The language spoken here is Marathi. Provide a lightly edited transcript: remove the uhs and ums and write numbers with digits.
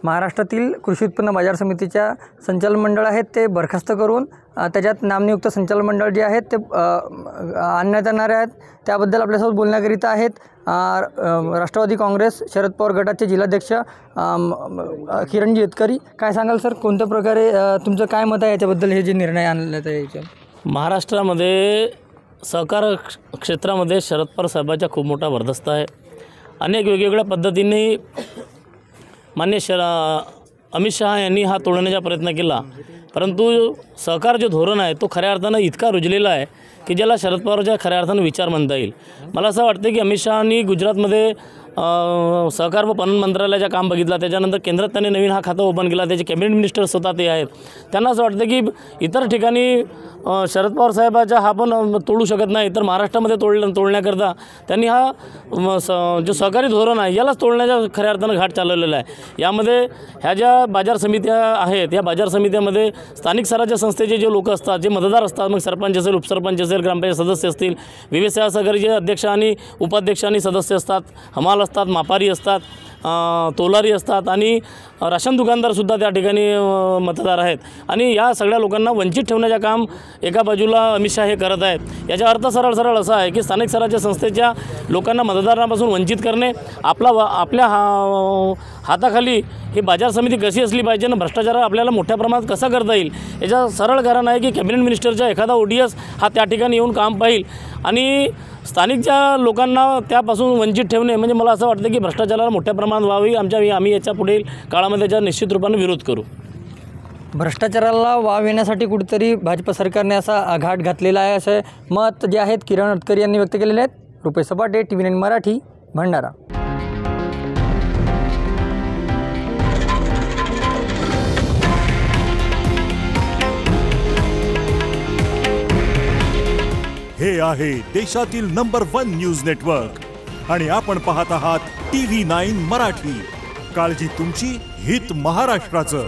महाराष्ट्रातील कृषी उत्पन्न बाजार समितीच्या संचालक मंडळ आहेत ते बरखास्त करून त्याच्यात नामनियुक्त संचालक मंडळ जे आहेत ते आणण्यात येणार आहेत। त्याबद्दल आपल्यासोबत बोलण्याकरिता आहेत राष्ट्रवादी काँग्रेस शरद पवार गटाचे जिल्हाध्यक्ष किरणजी येतकरी। काय सांगाल सर, कोणत्या प्रकारे तुमचं काय मत आहे याच्याबद्दल, हे जे निर्णय आणण्यात आहे याच्या? महाराष्ट्रामध्ये सहकार क्षेत्रामध्ये शरद पवार साहेबांचा खूप मोठा वर्चस्व आहे। अनेक वेगवेगळ्या पद्धतीने मान्य अमित शहा यांनी हा तोडण्याचा प्रयत्न केला, परंतु सहकार जो धोरण आहे तो खऱ्या अर्थानं इतका रुजलेला आहे की ज्याला शरद पवारच्या खऱ्या अर्थानं विचार म्हणता येईल। मला असं वाटतं की अमित शहानी गुजरातमध्ये सहकार व पणन मंत्रालयाचं काम बघितलं, त्याच्यानंतर केंद्रात त्यांनी नवीन हा खाता ओपन केला, त्याचे कॅबिनेट मिनिस्टर स्वतः ते आहेत। त्यांना असं वाटतं की इतर ठिकाणी शरद पवार साहेबाचा हा पण तोडू शकत नाही, तर महाराष्ट्रामध्ये तोडण्याकरता त्यांनी हा जो सहकारी धोरण आहे यालाच तोडण्याच्या खऱ्या अर्थानं घाट चालवलेला आहे। यामध्ये ह्या ज्या बाजार समित्या आहेत या बाजार समित्यामध्ये स्थानिक स्वराज्य संस्थेचे जे लोक असतात, जे मतदार असतात, मग सरपंच असेल, उपसरपंच असेल, ग्रामपंचायत सदस्य असतील, विविध सेवा सहकारीचे अध्यक्ष आणि उपाध्यक्ष आणि सदस्य असतात, हमाल असतात, मापारी असतात, तोलारी असतात आणि राशन दुकानदारसुद्धा त्या ठिकाणी मतदार आहेत। आणि या सगळ्या लोकांना वंचित ठेवण्याचं काम एका बाजूला अमित शहा हे करत आहेत। याचा अर्थ सरळ असा आहे की स्थानिक स्वराज्य संस्थेच्या लोकांना मतदारांपासून वंचित करणे, आपल्या हाताखाली ही बाजार समिती कशी असली पाहिजे आणि भ्रष्टाचार आपल्याला मोठ्या प्रमाणात कसा करता येईल याचं सरळ कारण आहे की कॅबिनेट मिनिस्टरचा एखादा ODS हा त्या ठिकाणी येऊन काम पाहिल आणि स्थानिकच्या लोकांना त्यापासून वंचित ठेवणे म्हणजे मला असं वाटतं की भ्रष्टाचाराला मोठ्या प्रमाणात व्हावी। आम्ही याच्या पुढील काळामध्ये त्याचा निश्चित रूपाने विरोध करू। भ्रष्टाचाराला वाव येण्यासाठी कुठेतरी भाजप सरकारने असा घाट घातलेला आहे, असे मत जे आहेत किरण येतकरी यांनी व्यक्त केलेले आहेत। रुपेश सपाटे, TV9 मराठी, भंडारा। हे आहे देशातील नंबर 1 न्यूज नेटवर्क आणि आपण पाहत आहात TV9 मराठी। काळजी तुमची, हित महाराष्ट्राचं।